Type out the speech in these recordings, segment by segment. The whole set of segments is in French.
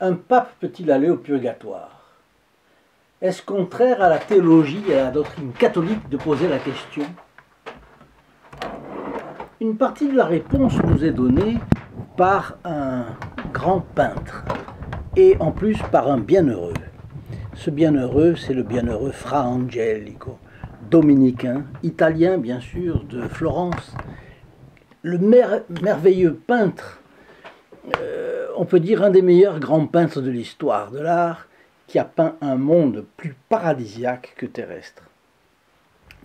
Un pape peut-il aller au purgatoire? Est-ce contraire à la théologie et à la doctrine catholique de poser la question? Une partie de la réponse nous est donnée par un grand peintre et en plus par un bienheureux. Ce bienheureux, c'est le bienheureux Fra Angelico, dominicain, italien bien sûr, de Florence. Le merveilleux peintre, on peut dire un des meilleurs grands peintres de l'histoire de l'art, qui a peint un monde plus paradisiaque que terrestre.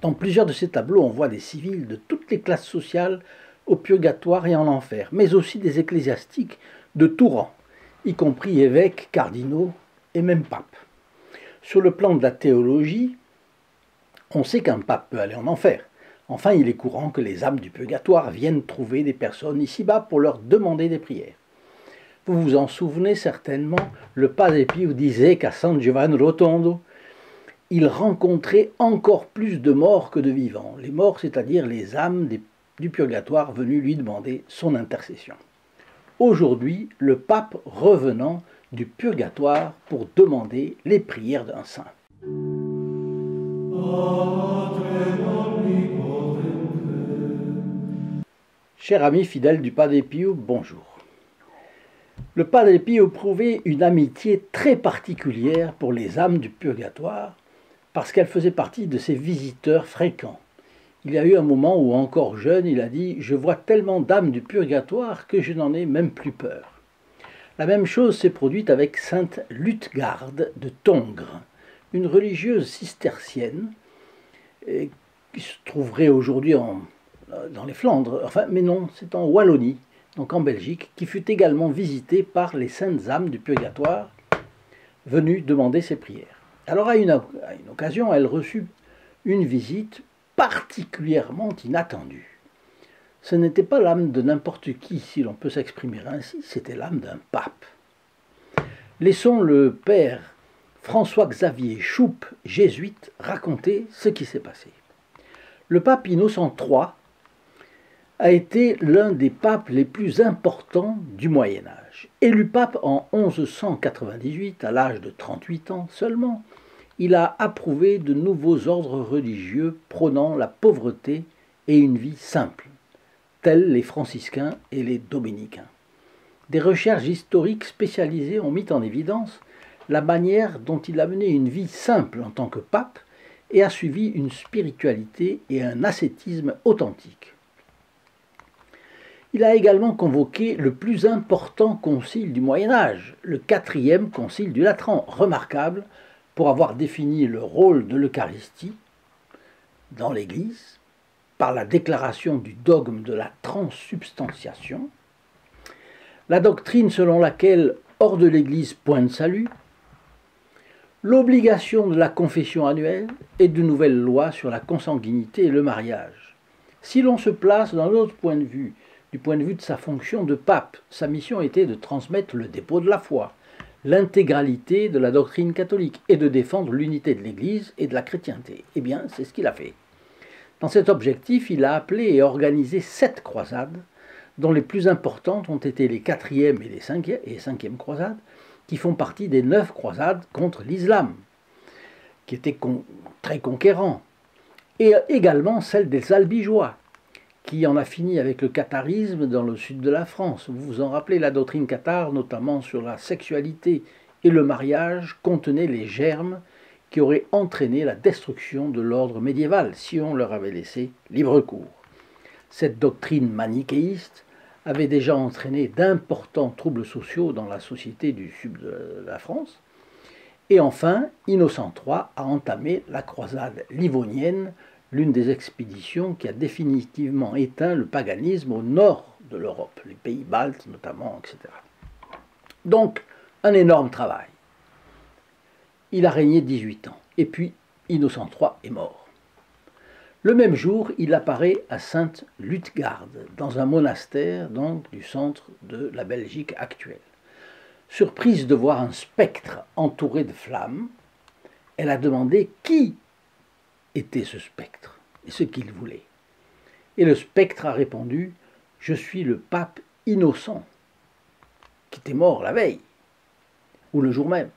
Dans plusieurs de ses tableaux, on voit des civils de toutes les classes sociales au purgatoire et en enfer, mais aussi des ecclésiastiques de tout rang, y compris évêques, cardinaux et même papes. Sur le plan de la théologie, on sait qu'un pape peut aller en enfer. Enfin, il est courant que les âmes du purgatoire viennent trouver des personnes ici-bas pour leur demander des prières. Vous vous en souvenez certainement, le Padre Pio disait qu'à San Giovanni Rotondo, il rencontrait encore plus de morts que de vivants. Les morts, c'est-à-dire les âmes du purgatoire venues lui demander son intercession. Aujourd'hui, le pape revenant du purgatoire pour demander les prières d'un saint. Chers amis fidèles du Padre Pio, bonjour. Le Padre Pio prouvait une amitié très particulière pour les âmes du purgatoire parce qu'elles faisaient partie de ses visiteurs fréquents. Il y a eu un moment où, encore jeune, il a dit « Je vois tellement d'âmes du purgatoire que je n'en ai même plus peur ». La même chose s'est produite avec sainte Luthgarde de Tongres, une religieuse cistercienne qui se trouverait aujourd'hui dans les Flandres, enfin, mais non, c'est en Wallonie, donc en Belgique, qui fut également visitée par les saintes âmes du purgatoire venues demander ses prières. Alors à une occasion, elle reçut une visite particulièrement inattendue. Ce n'était pas l'âme de n'importe qui, si l'on peut s'exprimer ainsi, c'était l'âme d'un pape. Laissons le père François-Xavier Choupe, jésuite, raconter ce qui s'est passé. Le pape Innocent III a été l'un des papes les plus importants du Moyen-Âge. Élu pape en 1198, à l'âge de 38 ans seulement, il a approuvé de nouveaux ordres religieux prônant la pauvreté et une vie simple, tels les franciscains et les dominicains. Des recherches historiques spécialisées ont mis en évidence la manière dont il a mené une vie simple en tant que pape et a suivi une spiritualité et un ascétisme authentiques. Il a également convoqué le plus important concile du Moyen-Âge, le 4e concile du Latran, remarquable pour avoir défini le rôle de l'Eucharistie dans l'Église par la déclaration du dogme de la transsubstantiation, la doctrine selon laquelle, hors de l'Église, point de salut, l'obligation de la confession annuelle et de nouvelles lois sur la consanguinité et le mariage. Si l'on se place dans l'autre point de vue, du point de vue de sa fonction de pape, sa mission était de transmettre le dépôt de la foi, l'intégralité de la doctrine catholique et de défendre l'unité de l'Église et de la chrétienté. Eh bien, c'est ce qu'il a fait. Dans cet objectif, il a appelé et organisé 7 croisades, dont les plus importantes ont été les 4e et les 5e croisades, qui font partie des 9 croisades contre l'islam, qui étaient très conquérants, et également celle des Albigeois, qui en a fini avec le catharisme dans le sud de la France. Vous vous en rappelez, la doctrine cathare, notamment sur la sexualité et le mariage, contenait les germes qui auraient entraîné la destruction de l'ordre médiéval si on leur avait laissé libre cours. Cette doctrine manichéiste avait déjà entraîné d'importants troubles sociaux dans la société du sud de la France. Et enfin, Innocent III a entamé la croisade livonienne, l'une des expéditions qui a définitivement éteint le paganisme au nord de l'Europe, les pays baltes notamment, etc. Donc, un énorme travail. Il a régné 18 ans, et puis Innocent III est mort. Le même jour, il apparaît à Sainte Luthgarde, dans un monastère donc, du centre de la Belgique actuelle. Surprise de voir un spectre entouré de flammes, elle a demandé qui était ce spectre et ce qu'il voulait. Et le spectre a répondu « Je suis le pape Innocent, qui était mort la veille. » ou le jour même.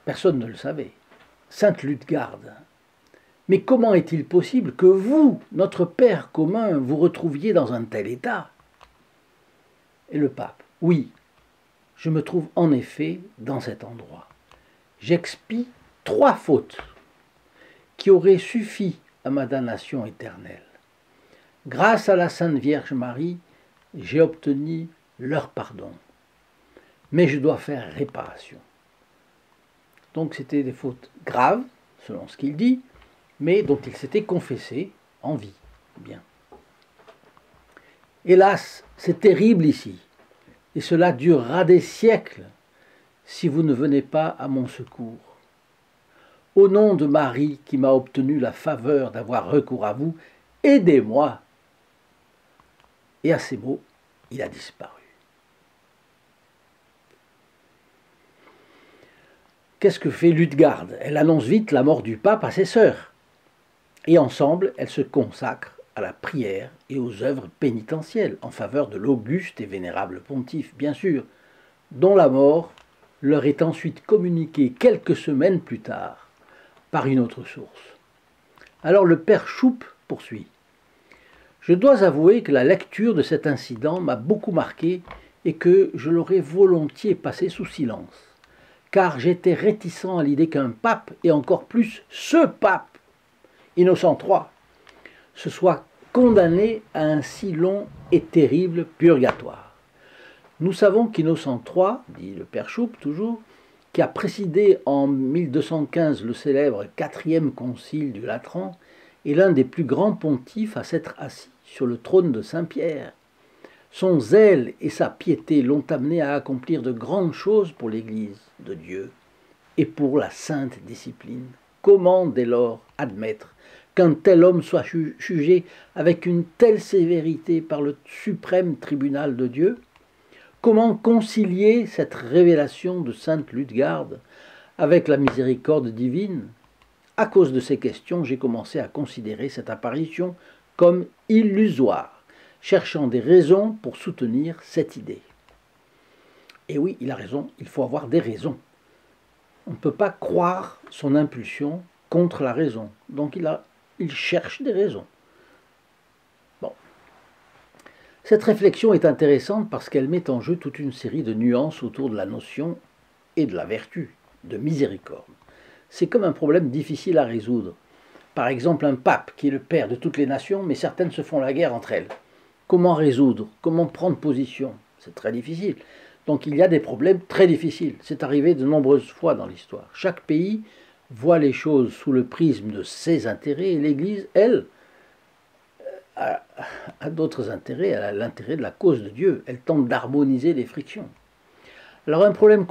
Personne ne le savait. Sainte Ludegarde. Mais comment est-il possible que vous, notre Père commun, vous retrouviez dans un tel état? Et le pape, oui, je me trouve en effet dans cet endroit. J'expie 3 fautes qui auraient suffi à ma damnation éternelle. Grâce à la Sainte Vierge Marie, j'ai obtenu leur pardon. Mais je dois faire réparation. Donc c'était des fautes graves, selon ce qu'il dit, mais dont il s'était confessé en vie. Bien. Hélas, c'est terrible ici, et cela durera des siècles si vous ne venez pas à mon secours. Au nom de Marie qui m'a obtenu la faveur d'avoir recours à vous, aidez-moi. Et à ces mots, il a disparu. Qu'est-ce que fait Ludegarde? Elle annonce vite la mort du pape à ses sœurs. Et ensemble, elles se consacrent à la prière et aux œuvres pénitentielles en faveur de l'auguste et vénérable pontife, bien sûr, dont la mort leur est ensuite communiquée quelques semaines plus tard par une autre source. Alors le père Choupe poursuit. Je dois avouer que la lecture de cet incident m'a beaucoup marqué et que je l'aurais volontiers passé sous silence, car j'étais réticent à l'idée qu'un pape, et encore plus ce pape, Innocent III, se soit condamné à un si long et terrible purgatoire. Nous savons qu'Innocent III, dit le père Choupe toujours, qui a présidé en 1215 le célèbre 4e concile du Latran, est l'un des plus grands pontifes à s'être assis sur le trône de Saint-Pierre. Son zèle et sa piété l'ont amené à accomplir de grandes choses pour l'Église de Dieu et pour la sainte discipline. Comment dès lors admettre qu'un tel homme soit jugé avec une telle sévérité par le suprême tribunal de Dieu? Comment concilier cette révélation de sainte Ludegarde avec la miséricorde divine? À cause de ces questions, j'ai commencé à considérer cette apparition comme illusoire, cherchant des raisons pour soutenir cette idée. Et oui, il a raison, il faut avoir des raisons. On ne peut pas croire son impulsion contre la raison. Donc il cherche des raisons. Bon. Cette réflexion est intéressante parce qu'elle met en jeu toute une série de nuances autour de la notion et de la vertu de miséricorde. C'est comme un problème difficile à résoudre. Par exemple, un pape qui est le père de toutes les nations, mais certaines se font la guerre entre elles. Comment résoudre? Comment prendre position? C'est très difficile. Donc il y a des problèmes très difficiles. C'est arrivé de nombreuses fois dans l'histoire. Chaque pays voit les choses sous le prisme de ses intérêts et l'Église, elle, a d'autres intérêts, elle a l'intérêt de la cause de Dieu. Elle tente d'harmoniser les frictions. Alors un problème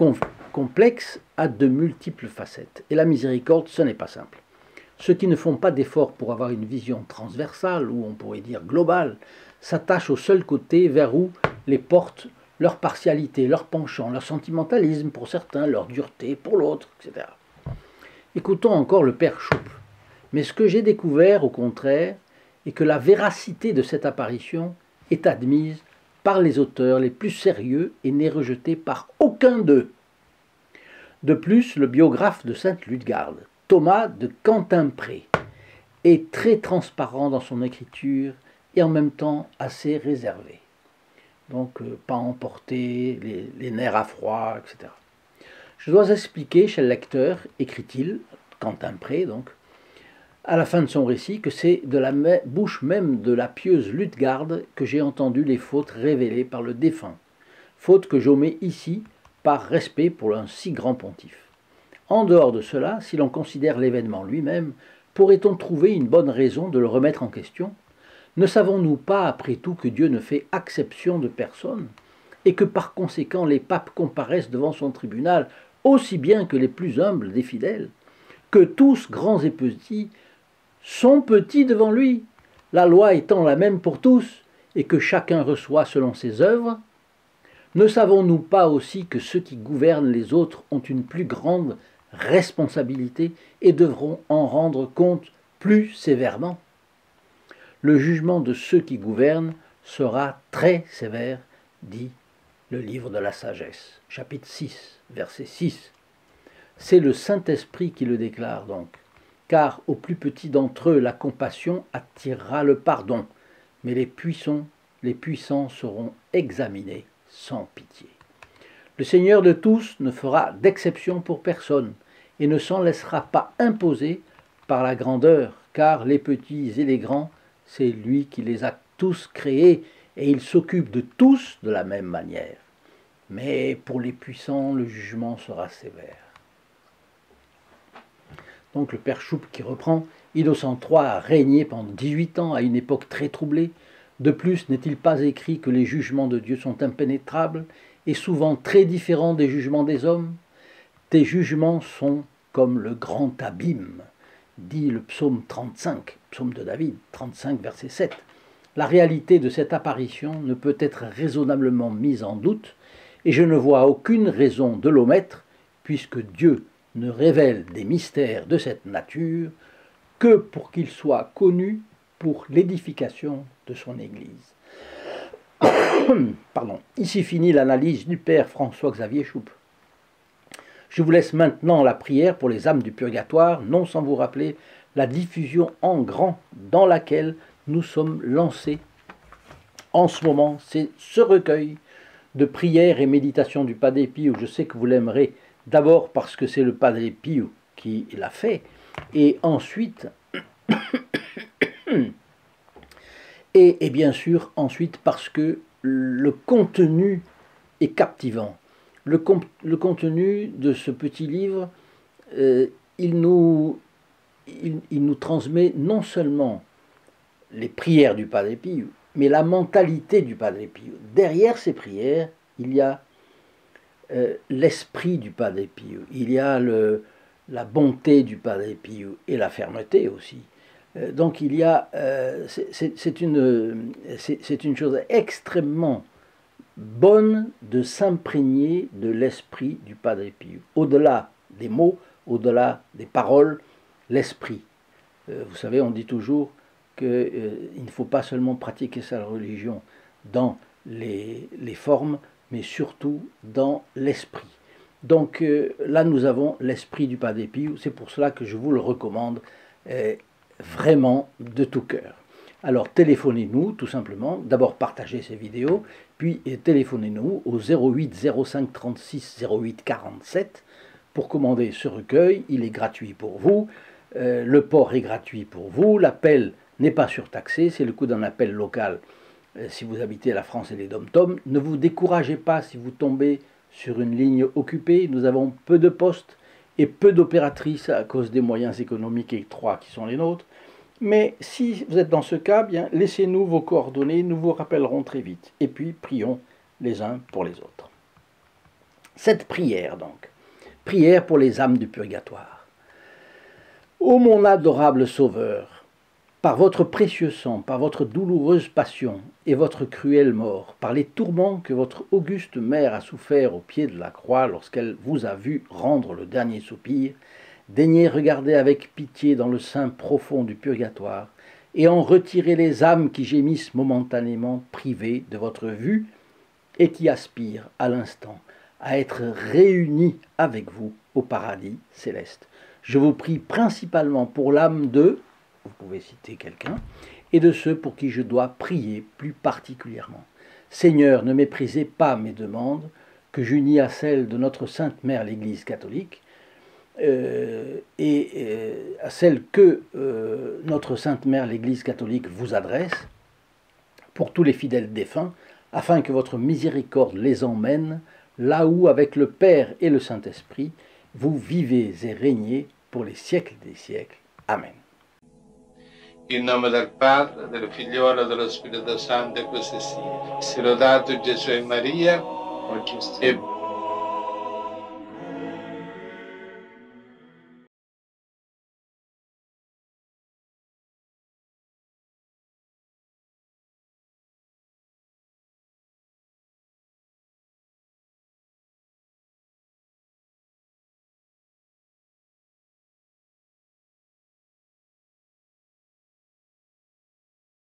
complexe a de multiples facettes. Et la miséricorde, ce n'est pas simple. Ceux qui ne font pas d'efforts pour avoir une vision transversale, ou on pourrait dire globale, s'attachent au seul côté vers où les porte leur partialité, leur penchant, leur sentimentalisme pour certains, leur dureté pour l'autre, etc. Écoutons encore le père Choupe. Mais ce que j'ai découvert, au contraire, est que la véracité de cette apparition est admise par les auteurs les plus sérieux et n'est rejetée par aucun d'eux. De plus, le biographe de sainte Ludegarde, Thomas de Cantimpré, est très transparent dans son écriture et en même temps assez réservé. Donc, pas emporter, les nerfs à froid, etc. Je dois expliquer chez le lecteur, écrit-il, Cantimpré donc, à la fin de son récit, que c'est de la bouche même de la pieuse Ludegarde que j'ai entendu les fautes révélées par le défunt, fautes que j'omets ici par respect pour un si grand pontife. En dehors de cela, si l'on considère l'événement lui-même, pourrait-on trouver une bonne raison de le remettre en question? Ne savons-nous pas, après tout, que Dieu ne fait acception de personne, et que par conséquent les papes comparaissent devant son tribunal aussi bien que les plus humbles des fidèles, que tous, grands et petits, sont petits devant lui, la loi étant la même pour tous, et que chacun reçoit selon ses œuvres? Ne savons-nous pas aussi que ceux qui gouvernent les autres ont une plus grande responsabilité et devront en rendre compte plus sévèrement? Le jugement de ceux qui gouvernent sera très sévère, dit le livre de la sagesse, chapitre 6, verset 6. C'est le Saint-Esprit qui le déclare donc, car aux plus petits d'entre eux la compassion attirera le pardon, mais les puissants seront examinés sans pitié. Le Seigneur de tous ne fera d'exception pour personne et ne s'en laissera pas imposer par la grandeur, car les petits et les grands, c'est lui qui les a tous créés et il s'occupe de tous de la même manière. Mais pour les puissants, le jugement sera sévère. Donc le père Choup qui reprend, Innocent III a régné pendant 18 ans à une époque très troublée. De plus, n'est-il pas écrit que les jugements de Dieu sont impénétrables et souvent très différents des jugements des hommes? Tes jugements sont comme le grand abîme, dit le psaume 35, psaume de David, 35, verset 7. La réalité de cette apparition ne peut être raisonnablement mise en doute, et je ne vois aucune raison de l'omettre, puisque Dieu ne révèle des mystères de cette nature que pour qu'ils soient connus pour l'édification de son Église. Pardon. Ici finit l'analyse du père François-Xavier Choup. Je vous laisse maintenant la prière pour les âmes du purgatoire, non sans vous rappeler la diffusion en grand dans laquelle nous sommes lancés en ce moment. C'est ce recueil de prières et méditations du Padre Pio. Je sais que vous l'aimerez d'abord parce que c'est le Padre Pio qui l'a fait, et ensuite, et bien sûr ensuite parce que le contenu est captivant. Le contenu de ce petit livre, il nous transmet non seulement les prières du Padre Pio, mais la mentalité du Padre Pio. Derrière ces prières, il y a l'esprit du Padre Pio, il y a la bonté du Padre Pio et la fermeté aussi. Donc il y a, c'est une chose extrêmement bonne de s'imprégner de l'esprit du Padre Pio. Au-delà des mots, au-delà des paroles, l'esprit. Vous savez, on dit toujours qu'il ne faut pas seulement pratiquer sa religion dans les formes, mais surtout dans l'esprit. Donc là, nous avons l'esprit du Padre Pio. C'est pour cela que je vous le recommande vraiment de tout cœur. Alors téléphonez-nous tout simplement, d'abord partagez ces vidéos, puis téléphonez-nous au 08 05 36 08 47 pour commander ce recueil. Il est gratuit pour vous, le port est gratuit pour vous, l'appel n'est pas surtaxé, c'est le coût d'un appel local si vous habitez la France et les DOM-TOM. Ne vous découragez pas si vous tombez sur une ligne occupée, nous avons peu de postes et peu d'opératrices à cause des moyens économiques étroits qui sont les nôtres. Mais si vous êtes dans ce cas, bien laissez-nous vos coordonnées, nous vous rappellerons très vite. Et puis prions les uns pour les autres. Cette prière donc, prière pour les âmes du purgatoire. Ô mon adorable Sauveur, par votre précieux sang, par votre douloureuse passion et votre cruelle mort, par les tourments que votre auguste mère a souffert au pied de la croix lorsqu'elle vous a vu rendre le dernier soupir, daignez regarder avec pitié dans le sein profond du purgatoire et en retirer les âmes qui gémissent momentanément privées de votre vue et qui aspirent à l'instant à être réunies avec vous au paradis céleste. Je vous prie principalement pour l'âme de, vous pouvez citer quelqu'un, et de ceux pour qui je dois prier plus particulièrement. Seigneur, ne méprisez pas mes demandes, que j'unis à celles de notre Sainte Mère l'Église catholique, et à celle que notre Sainte Mère l'Église catholique vous adresse, pour tous les fidèles défunts, afin que votre miséricorde les emmène là où, avec le Père et le Saint-Esprit, vous vivez et régnez pour les siècles des siècles. Amen. In nome del Padre, del Figliolo e dello Spirito Santo, e così sia. Sia lodato Gesù e Maria, e